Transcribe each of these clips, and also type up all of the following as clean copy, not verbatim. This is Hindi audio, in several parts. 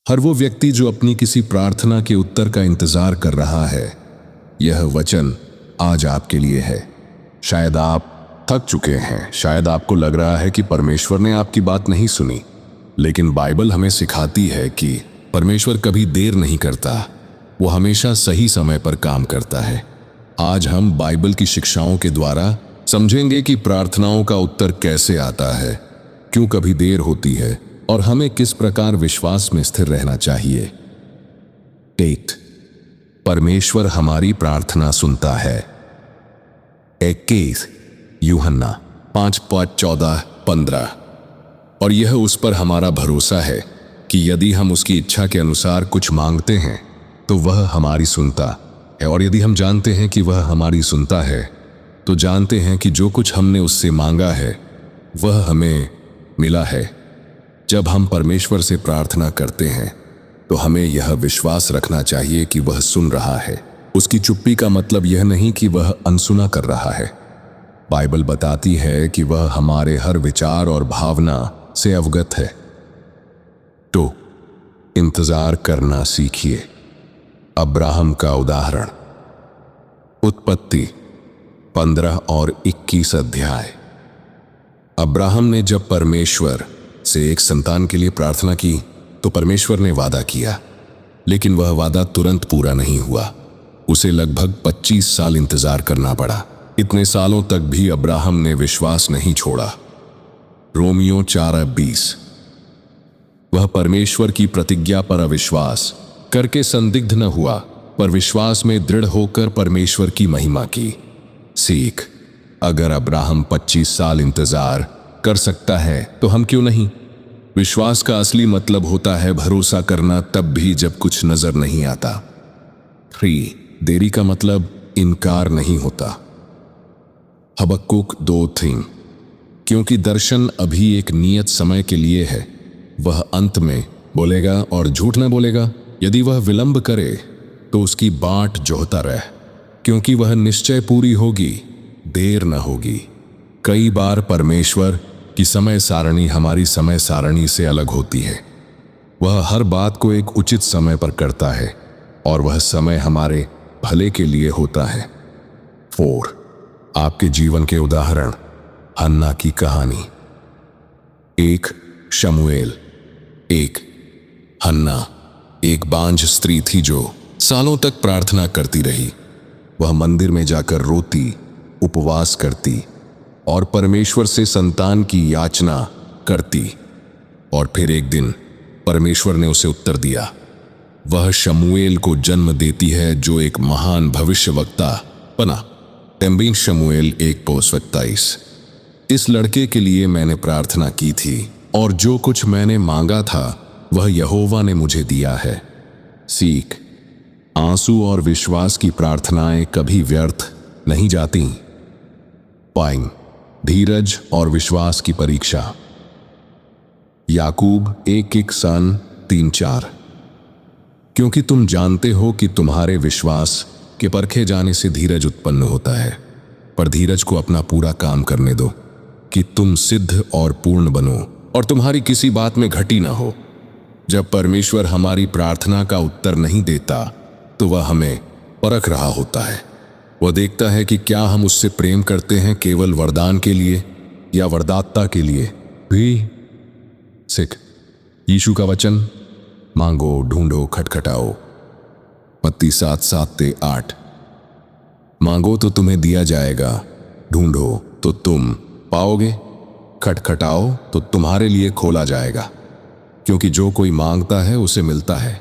हर वो व्यक्ति जो अपनी किसी प्रार्थना के उत्तर का इंतजार कर रहा है, यह वचन आज आपके लिए है। शायद आप थक चुके हैं, शायद आपको लग रहा है कि परमेश्वर ने आपकी बात नहीं सुनी, लेकिन बाइबल हमें सिखाती है कि परमेश्वर कभी देर नहीं करता, वो हमेशा सही समय पर काम करता है। आज हम बाइबल की शिक्षाओं के द्वारा समझेंगे कि प्रार्थनाओं का उत्तर कैसे आता है, क्यों कभी देर होती है और हमें किस प्रकार विश्वास में स्थिर रहना चाहिए। 8. परमेश्वर हमारी प्रार्थना सुनता है। 21 यूहन्ना 5:14-15। और यह उस पर हमारा भरोसा है कि यदि हम उसकी इच्छा के अनुसार कुछ मांगते हैं तो वह हमारी सुनता है, और यदि हम जानते हैं कि वह हमारी सुनता है तो जानते हैं कि जो कुछ हमने उससे मांगा है वह हमें मिला है। जब हम परमेश्वर से प्रार्थना करते हैं तो हमें यह विश्वास रखना चाहिए कि वह सुन रहा है। उसकी चुप्पी का मतलब यह नहीं कि वह अनसुना कर रहा है। बाइबल बताती है कि वह हमारे हर विचार और भावना से अवगत है। तो इंतजार करना सीखिए। अब्राहम का उदाहरण, उत्पत्ति 15 और 21 अध्याय। अब्राहम ने जब परमेश्वर से एक संतान के लिए प्रार्थना की तो परमेश्वर ने वादा किया, लेकिन वह वादा तुरंत पूरा नहीं हुआ। उसे लगभग 25 साल इंतजार करना पड़ा। इतने सालों तक भी अब्राहम ने विश्वास नहीं छोड़ा। रोमियो 4:20। वह परमेश्वर की प्रतिज्ञा पर अविश्वास करके संदिग्ध न हुआ, पर विश्वास में दृढ़ होकर परमेश्वर की महिमा की। सीख, अगर अब्राहम 25 साल इंतजार कर सकता है तो हम क्यों नहीं। विश्वास का असली मतलब होता है भरोसा करना तब भी जब कुछ नजर नहीं आता। 3. देरी का मतलब इनकार नहीं होता। हबक्कुक 2:3। क्योंकि दर्शन अभी एक नियत समय के लिए है, वह अंत में बोलेगा और झूठ न बोलेगा। यदि वह विलंब करे तो उसकी बाट जोहता रह, क्योंकि वह निश्चय पूरी होगी, देर न होगी। कई बार परमेश्वर की समय सारणी हमारी समय सारणी से अलग होती है। वह हर बात को एक उचित समय पर करता है और वह समय हमारे भले के लिए होता है। 4. आपके जीवन के उदाहरण। हन्ना की कहानी। 1 शमूएल 1। हन्ना एक बांझ स्त्री थी जो सालों तक प्रार्थना करती रही। वह मंदिर में जाकर रोती, उपवास करती और परमेश्वर से संतान की याचना करती, और फिर एक दिन परमेश्वर ने उसे उत्तर दिया। वह शमूएल को जन्म देती है जो एक महान भविष्यवक्ता बना। तंबीन शमूएल 1:27। इस लड़के के लिए मैंने प्रार्थना की थी और जो कुछ मैंने मांगा था वह यहोवा ने मुझे दिया है। सीख, आंसू और विश्वास की प्रार्थनाएं कभी व्यर्थ नहीं जाती। पाइन, धीरज और विश्वास की परीक्षा। याकूब 1:3-4। क्योंकि तुम जानते हो कि तुम्हारे विश्वास के परखे जाने से धीरज उत्पन्न होता है, पर धीरज को अपना पूरा काम करने दो कि तुम सिद्ध और पूर्ण बनो और तुम्हारी किसी बात में घटी ना हो। जब परमेश्वर हमारी प्रार्थना का उत्तर नहीं देता तो वह हमें परख रहा होता है। वह देखता है कि क्या हम उससे प्रेम करते हैं केवल वरदान के लिए या वरदाता के लिए भी। सिख, यीशु का वचन, मांगो, ढूंढो, खटखटाओ। मत्ती 7:7-8। मांगो तो तुम्हें दिया जाएगा, ढूंढो तो तुम पाओगे, खटखटाओ तो तुम्हारे लिए खोला जाएगा। क्योंकि जो कोई मांगता है उसे मिलता है,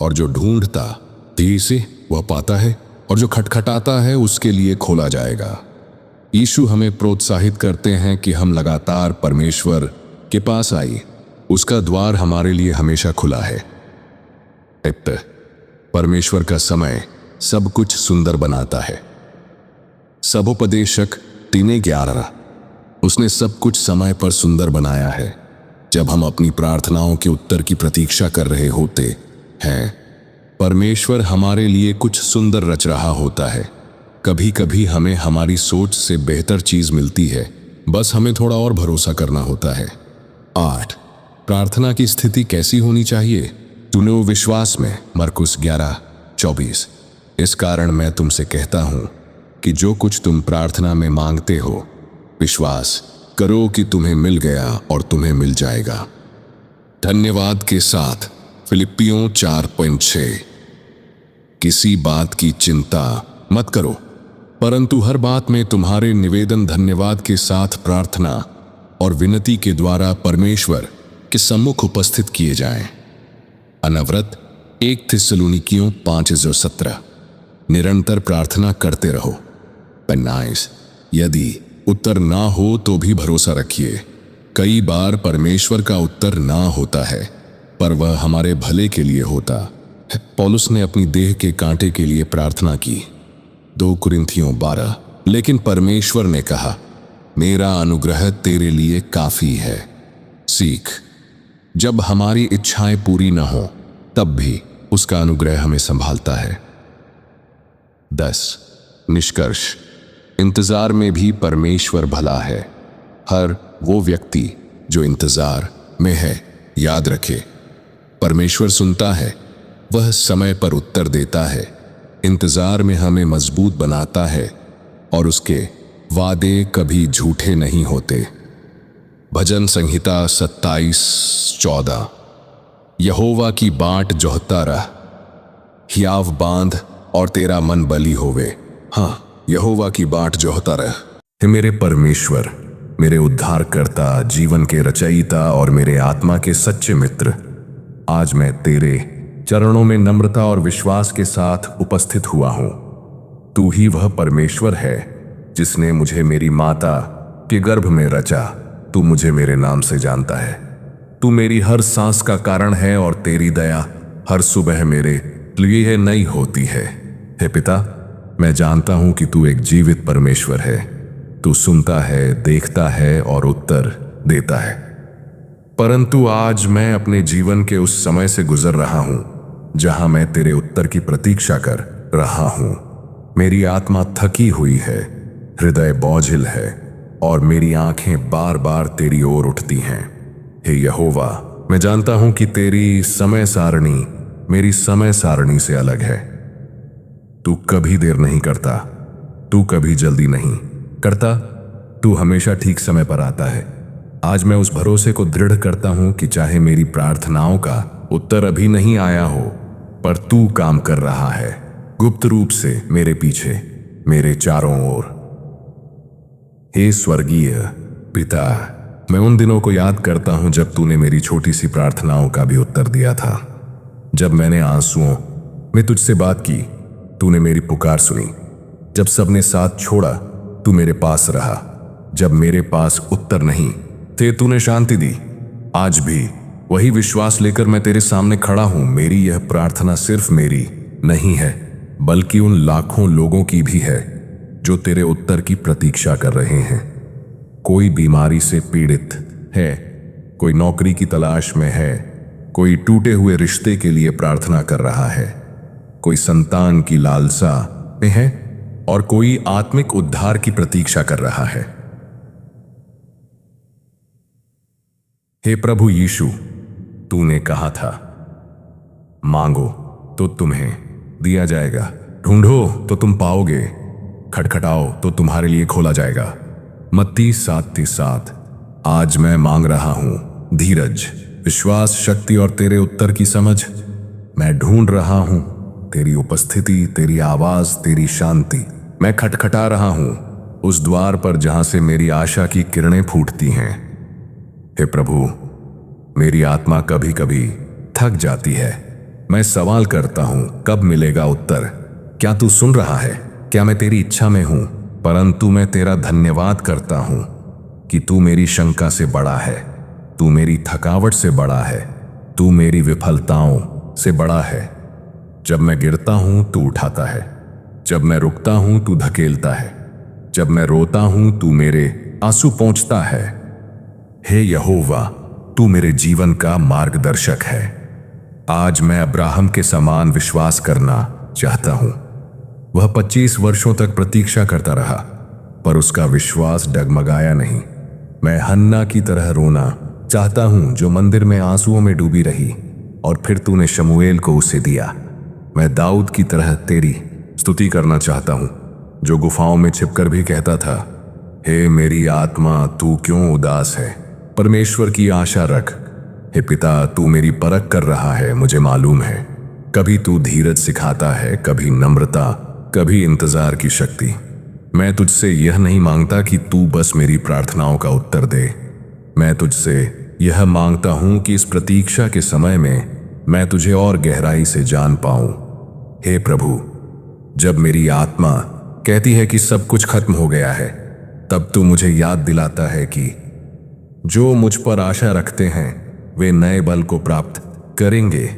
और जो ढूंढता धीरे से वह पाता है, और जो खटखटाता है उसके लिए खोला जाएगा। यीशु हमें प्रोत्साहित करते हैं कि हम लगातार परमेश्वर के पास आइए। उसका द्वार हमारे लिए हमेशा खुला है। परमेश्वर का समय सब कुछ सुंदर बनाता है। सबोपदेशक 3:11। उसने सब कुछ समय पर सुंदर बनाया है। जब हम अपनी प्रार्थनाओं के उत्तर की प्रतीक्षा कर रहे होते हैं, परमेश्वर हमारे लिए कुछ सुंदर रच रहा होता है। कभी कभी हमें हमारी सोच से बेहतर चीज मिलती है, बस हमें थोड़ा और भरोसा करना होता है। 8. प्रार्थना की स्थिति कैसी होनी चाहिए? तूने वो विश्वास में, मरकुस 11:24। इस कारण मैं तुमसे कहता हूं कि जो कुछ तुम प्रार्थना में मांगते हो, विश्वास करो कि तुम्हें मिल गया और तुम्हें मिल जाएगा। धन्यवाद के साथ फिलिप्पियों 4:6। किसी बात की चिंता मत करो, परंतु हर बात में तुम्हारे निवेदन धन्यवाद के साथ प्रार्थना और विनती के द्वारा परमेश्वर के सम्मुख उपस्थित किए जाएं। अनवरत 1 थिस्सलुनीकियों 5:17। निरंतर प्रार्थना करते रहो। पेन्नाइस। यदि उत्तर ना हो तो भी भरोसा रखिए। कई बार परमेश्वर का उत्तर ना होता है, पर वह हमारे भले के लिए होता है। पौलुस ने अपनी देह के कांटे के लिए प्रार्थना की, 2 कुरिन्थियों 12। लेकिन परमेश्वर ने कहा, मेरा अनुग्रह तेरे लिए काफी है। सीख, जब हमारी इच्छाएं पूरी न हो तब भी उसका अनुग्रह हमें संभालता है। 10 निष्कर्ष। इंतजार में भी परमेश्वर भला है। हर वो व्यक्ति जो इंतजार में है, याद रखे, परमेश्वर सुनता है, वह समय पर उत्तर देता है, इंतजार में हमें मजबूत बनाता है और उसके वादे कभी झूठे नहीं होते। भजन संहिता 27:14। यहोवा की बाट जोहता रह, हियाव बांध और तेरा मन बली होवे। हाँ, यहोवा की बाट जोहता रह। हे मेरे परमेश्वर, मेरे उद्धारकर्ता, जीवन के रचयिता और मेरे आत्मा के सच्चे मित्र, आज मैं तेरे चरणों में नम्रता और विश्वास के साथ उपस्थित हुआ हूं। तू ही वह परमेश्वर है जिसने मुझे मेरी माता के गर्भ में रचा। तू मुझे मेरे नाम से जानता है। तू मेरी हर सांस का कारण है और तेरी दया हर सुबह मेरे लिए नई होती है। हे पिता, मैं जानता हूं कि तू एक जीवित परमेश्वर है। तू सुनता है, देखता है और उत्तर देता है। परंतु आज मैं अपने जीवन के उस समय से गुजर रहा हूं जहां मैं तेरे उत्तर की प्रतीक्षा कर रहा हूं। मेरी आत्मा थकी हुई है, हृदय बोझिल है और मेरी आंखें बार बार तेरी ओर उठती हैं। हे यहोवा, मैं जानता हूं कि तेरी समय सारणी मेरी समय सारणी से अलग है। तू कभी देर नहीं करता, तू कभी जल्दी नहीं करता, तू हमेशा ठीक समय पर आता है। आज मैं उस भरोसे को दृढ़ करता हूं कि चाहे मेरी प्रार्थनाओं का उत्तर अभी नहीं आया हो, पर तू काम कर रहा है, गुप्त रूप से मेरे पीछे, मेरे चारों ओर। हे स्वर्गीय पिता, मैं उन दिनों को याद करता हूं जब तूने मेरी छोटी सी प्रार्थनाओं का भी उत्तर दिया था। जब मैंने आंसुओं में तुझसे बात की, तूने मेरी पुकार सुनी। जब सबने साथ छोड़ा, तू मेरे पास रहा। जब मेरे पास उत्तर नहीं थे, तूने शांति दी। आज भी वही विश्वास लेकर मैं तेरे सामने खड़ा हूं। मेरी यह प्रार्थना सिर्फ मेरी नहीं है, बल्कि उन लाखों लोगों की भी है जो तेरे उत्तर की प्रतीक्षा कर रहे हैं। कोई बीमारी से पीड़ित है, कोई नौकरी की तलाश में है, कोई टूटे हुए रिश्ते के लिए प्रार्थना कर रहा है, कोई संतान की लालसा में है और कोई आत्मिक उद्धार की प्रतीक्षा कर रहा है। हे प्रभु यीशु, तूने कहा था, मांगो तो तुम्हें दिया जाएगा, ढूंढो तो तुम पाओगे, खटखटाओ तो तुम्हारे लिए खोला जाएगा। मत्ती 7:7। आज मैं मांग रहा हूं धीरज, विश्वास, शक्ति और तेरे उत्तर की समझ। मैं ढूंढ रहा हूं तेरी उपस्थिति, तेरी आवाज, तेरी शांति। मैं खटखटा रहा हूं उस द्वार पर जहां से मेरी आशा की किरणें फूटती हैं। हे प्रभु, मेरी आत्मा कभी कभी थक जाती है। मैं सवाल करता हूं, कब मिलेगा उत्तर? क्या तू सुन रहा है? क्या मैं तेरी इच्छा में हूं? परंतु मैं तेरा धन्यवाद करता हूं कि तू मेरी शंका से बड़ा है, तू मेरी थकावट से बड़ा है, तू मेरी विफलताओं से बड़ा है। जब मैं गिरता हूं तू उठाता है, जब मैं रुकता हूं तू धकेलता है, जब मैं रोता हूं तू मेरे आंसू पोंछता है। हे यहोवा, तू मेरे जीवन का मार्गदर्शक है। आज मैं अब्राहम के समान विश्वास करना चाहता हूं। वह 25 वर्षों तक प्रतीक्षा करता रहा, पर उसका विश्वास डगमगाया नहीं। मैं हन्ना की तरह रोना चाहता हूं, जो मंदिर में आंसुओं में डूबी रही। और फिर तूने शमूएल को उसे दिया। मैं दाऊद की तरह तेरी स्तुति करना चाहता हूं, जो गुफाओं में छिपकर भी कहता था, हे मेरी आत्मा तू क्यों उदास है, परमेश्वर की आशा रख। हे पिता, तू मेरी परख कर रहा है, मुझे मालूम है। कभी तू धीरज सिखाता है, कभी नम्रता, कभी इंतजार की शक्ति। मैं तुझसे यह नहीं मांगता कि तू बस मेरी प्रार्थनाओं का उत्तर दे। मैं तुझसे यह मांगता हूं कि इस प्रतीक्षा के समय में मैं तुझे और गहराई से जान पाऊं। हे प्रभु, जब मेरी आत्मा कहती है कि सब कुछ खत्म हो गया है, तब तू मुझे याद दिलाता है कि जो मुझ पर आशा रखते हैं वे नए बल को प्राप्त करेंगे।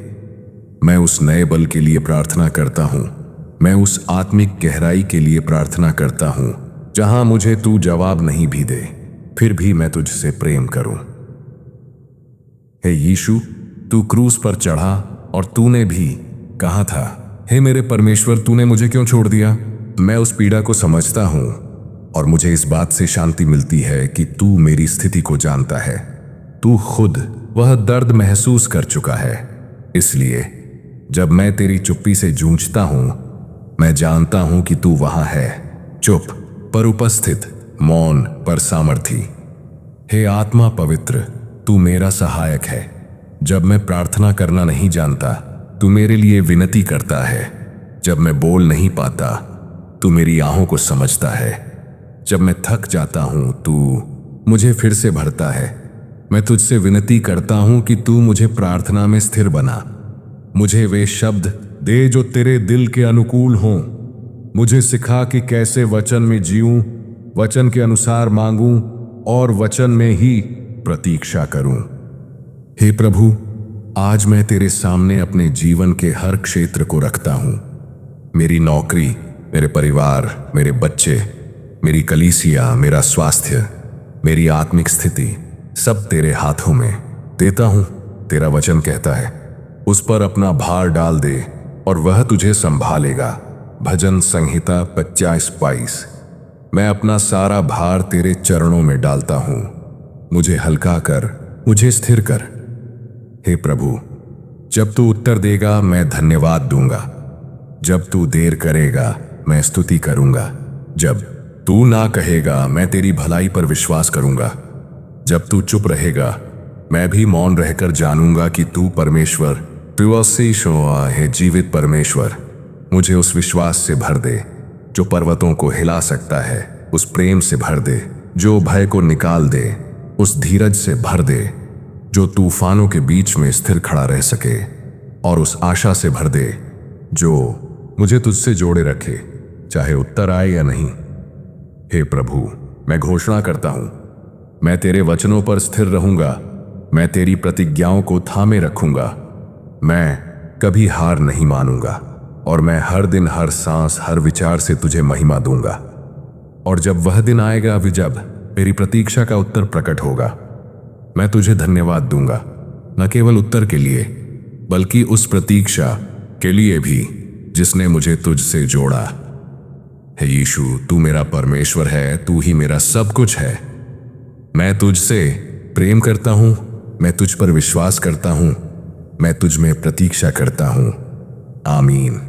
मैं उस नए बल के लिए प्रार्थना करता हूं। मैं उस आत्मिक गहराई के लिए प्रार्थना करता हूं जहां मुझे तू जवाब नहीं भी दे, फिर भी मैं तुझसे प्रेम करूं। हे यीशु, तू क्रूस पर चढ़ा और तूने भी कहा था, हे मेरे परमेश्वर, तूने मुझे क्यों छोड़ दिया। मैं उस पीड़ा को समझता हूं और मुझे इस बात से शांति मिलती है कि तू मेरी स्थिति को जानता है। तू खुद वह दर्द महसूस कर चुका है। इसलिए जब मैं तेरी चुप्पी से जूझता हूं, मैं जानता हूं कि तू वहां है, चुप पर उपस्थित, मौन पर सामर्थी। हे आत्मा पवित्र, तू मेरा सहायक है। जब मैं प्रार्थना करना नहीं जानता, तू मेरे लिए विनती करता है। जब मैं बोल नहीं पाता, तू मेरी आहों को समझता है। जब मैं थक जाता हूं, तू मुझे फिर से भरता है। मैं तुझसे विनती करता हूं कि तू मुझे प्रार्थना में स्थिर बना। मुझे वे शब्द दे जो तेरे दिल के अनुकूल हों। मुझे सिखा कि कैसे वचन में जीऊं, वचन के अनुसार मांगूं और वचन में ही प्रतीक्षा करूं। हे प्रभु, आज मैं तेरे सामने अपने जीवन के हर क्षेत्र को रखता हूं। मेरी नौकरी, मेरे परिवार, मेरे बच्चे, मेरी कलीसिया, मेरा स्वास्थ्य, मेरी आत्मिक स्थिति, सब तेरे हाथों में देता हूं। तेरा वचन कहता है, उस पर अपना भार डाल दे और वह तुझे संभालेगा। भजन संहिता 50:22। मैं अपना सारा भार तेरे चरणों में डालता हूं। मुझे हल्का कर, मुझे स्थिर कर। हे प्रभु, जब तू उत्तर देगा मैं धन्यवाद दूंगा। जब तू देर करेगा मैं स्तुति करूंगा। जब तू ना कहेगा मैं तेरी भलाई पर विश्वास करूंगा। जब तू चुप रहेगा मैं भी मौन रहकर जानूंगा कि तू परमेश्वर, है जीवित परमेश्वर। मुझे उस विश्वास से भर दे जो पर्वतों को हिला सकता है, उस प्रेम से भर दे जो भय को निकाल दे, उस धीरज से भर दे जो तूफानों के बीच में स्थिर खड़ा रह सके, और उस आशा से भर दे जो मुझे तुझसे जोड़े रखे, चाहे उत्तर आए या नहीं। हे प्रभु, मैं घोषणा करता हूं, मैं तेरे वचनों पर स्थिर रहूंगा। मैं तेरी प्रतिज्ञाओं को थामे रखूंगा। मैं कभी हार नहीं मानूंगा और मैं हर दिन, हर सांस, हर विचार से तुझे महिमा दूंगा। और जब वह दिन आएगा जब मेरी प्रतीक्षा का उत्तर प्रकट होगा, मैं तुझे धन्यवाद दूंगा, न केवल उत्तर के लिए बल्कि उस प्रतीक्षा के लिए भी जिसने मुझे तुझसे जोड़ा। हे यीशु, तू मेरा परमेश्वर है, तू ही मेरा सब कुछ है। मैं तुझसे प्रेम करता हूं, मैं तुझ पर विश्वास करता हूं, मैं तुझ में प्रतीक्षा करता हूं। आमीन।